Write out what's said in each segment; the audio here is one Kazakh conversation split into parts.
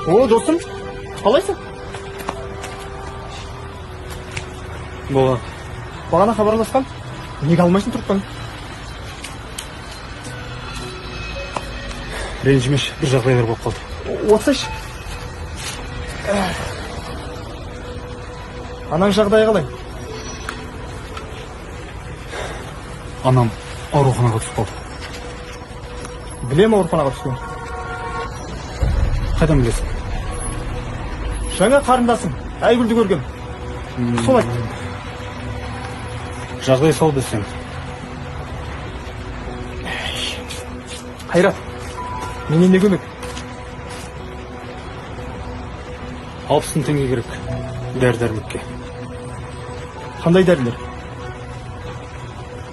О, досым, қалайсың? Болады. Бағана хабарласқан. Неге алмайсың тұрттан? Ренжімеші, бір жағдайлар болып қалды. Отсайшы. Анаң жағдайы қалай? Анам ауруханаға түсіп қалды. Білем ауруханаға түскен. Қайдан білесің? Жаңа қарындасың, Айгүлді көргем. Сол айт. Жағдай сол десең. Қайрат, менен не көмек? 60 теңге керек. Дәрі-дәрмекке. Қандай дәрілер?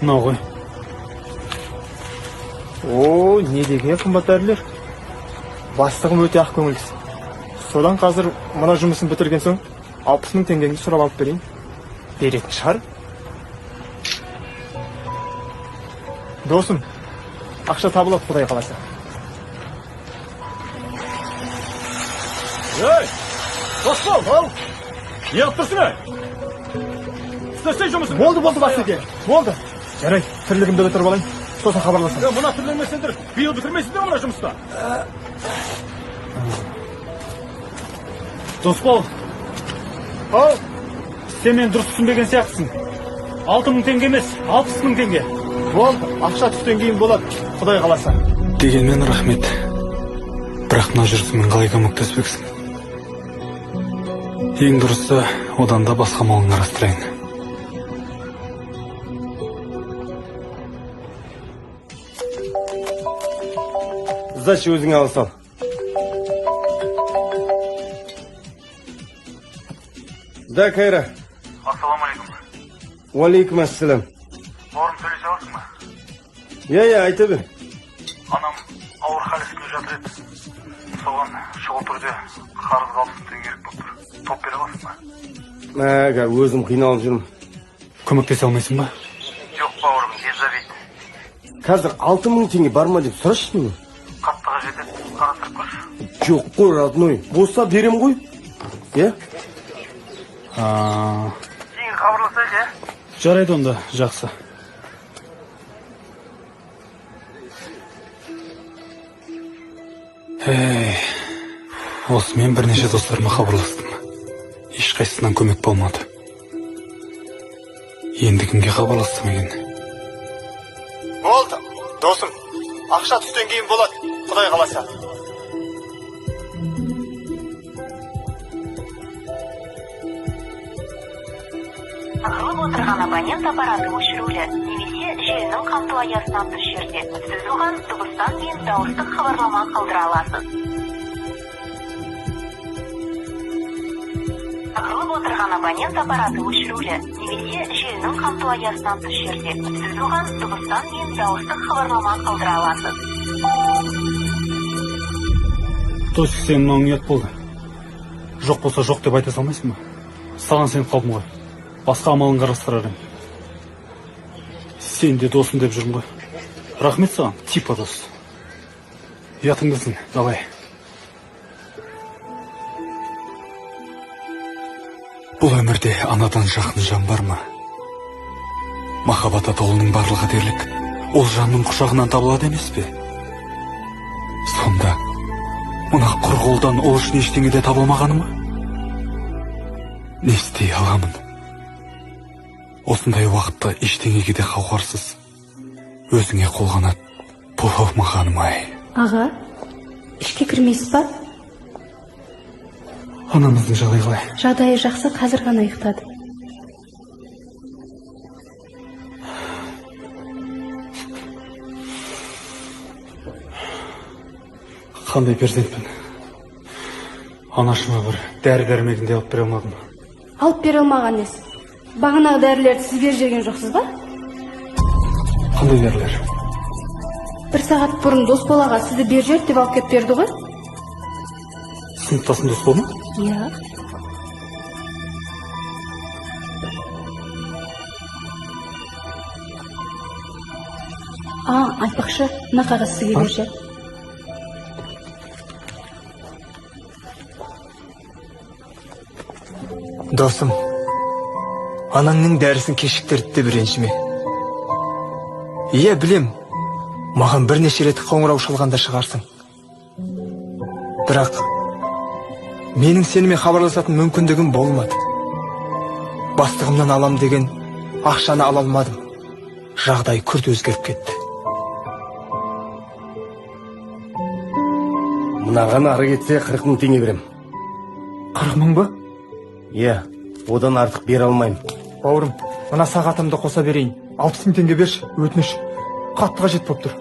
Мынау ғой. О, не деген қымбат дәрілер? Бастығым өте ақ көңілсіз. Содан қазір мына жұмысын бітірген соң 60 мың теңгеңді сұрап алып берейін. Беретін шығар? Досым, ақша табылады, Құдай қаласа. Ей, Досбол, ау! Не қылып тұрсың, ей? Істесей жұмысын. Болды, бастығы. Болды. Жарай, тірлігімді бітіріп алайын. Сосын хабарласам. Мына тірлігмесендір, биыл бітірмейсіңдер мына жұмыста. Досбол, Ау, сен мен дұрыс түсінбеген сияқтысың. 6 мың теңге емес, 60 мың теңге. болды. Ақша түстен кейін болады, Құдай қаласа. Дегенмен рахмет. Бірақ мына жүрісімен қалай көмектеспексің? Ең дұрысы, одан да басқа малын қарастырайын. Сдачи өзіңе алсал. Да, Кайра. Ассаламалейкум. Уалейкум ассалам. Бауырым сөйлесе аласың ба? Я, айта бер. Анам ауыр хал үстінде жатыр еді. Соған шұғыл түрде қарызға 60 теңге керек болып тұр. Топ бере аласың ба? Мәға, өзім қиналып жүрмін. Көмектесе алмайсың ба? Жоқ бауырым, ержабейді. Қазір 6000 теңге бар ма деп сұрашы мені. Қаттыға жетеді, қарастырып көрші. Жоқ қой, родной. Болса берем ғой. Я? Кейін хабарласайық, е? Жарайды онда, жақсы. Осымен бірнеше достарыма хабарластым. Ешқайсысынан көмек болмады. Енді кімге хабарластым екен? Болды, досым. Ақша түстен кейін болады, Құдай қаласа. Тағылып отырған абонент аппараты өшірулі, немесе желінің қамту аясынан тыс жерде. Сіз оған дыбыстан кейін дауыстық хабарлама қалдыра аласыз. Тағылып отырған абонент аппараты өшірулі, немесе желінің қамту аясынан тыс жерде. Сіз оған дыбыстан кейін дауыстық хабарлама қалдыра аласыз. Дос, сен мынауың ұят болды. Жоқ болса жоқ деп айта салмайсың ба? Саған сеніп қалдым ғой. Басқа амалын қарастырар едім. Сен де досым деп жүрмін ғой. Рахмет саған, типа дос. Ұятыңдысың, давай. Бұл өмірде анадан жақын жан бар ма? Махаббат атаулының барлығы дерлік, ол жанның құшағынан табылады емес пе? Сонда, мына құр қолдан ол үшін ештеңе де табылмағаны ма? Не істей аламын? Осындай уақытта ештеңеге де қауқарсыз. Өзіңе қолғанат бола алмағаным ай. Аға, ішке кірмейсіз ба? Анамыздың жағдайы қалай? Жағдайы жақсы, қазір ғана ұйықтады. Қандай перзентпін? Анашыма бір дәрі-дәрмегін де алып бере алмадым. Алып бере алмаған несі? Бағанағы дәрілерді сіз беріп жүрген жоқсыз ба? Қандай дәрілер? Бір сағат бұрын Досболаға сізді беріп жүр деп алып кеп берді ғой? Сыныптасың Досбол ма? Иә. Айтпақшы, мына қағаз сізге беріп жүр. Досым, анаңның дәрісін кешіктірді деп ренжіме. Иә, білем, маған бірнеше рет қоңырау шалғанда шығарсың. Бірақ менің сенімен хабарласатын мүмкіндігім болмады. Бастығымнан алам деген ақшаны ала алмадым. Жағдай күрт өзгеріп кетті. Мынаған ары кетсе 40 мың теңге берем. 40 мың ба? Иә, одан артық бере алмаймын. Бауырым, мына сағатымды қоса берейін. 60 мың теңге берші, өтініш. Қатты қажет болып тұр.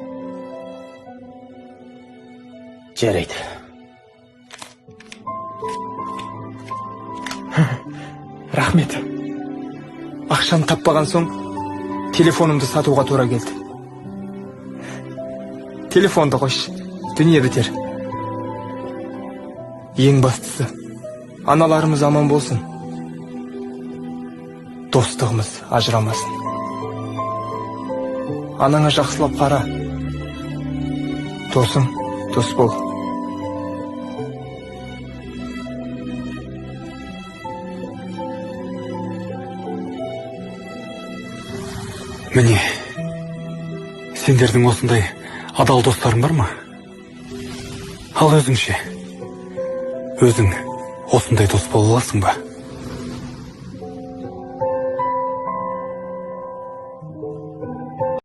Жарайды. Рахмет. Ақшаны таппаған соң телефонымды сатуға тура келді. Телефонды қойшы, дүние бітер. Ең бастысы, аналарымыз аман болсын. Достығымыз ажырамасын. Анаңа жақсылап қара. Досың, дос бол. Міне, сендердің осындай адал достарың бар ма? Ал өзің ше? Өзің осындай дос бола аласың ба?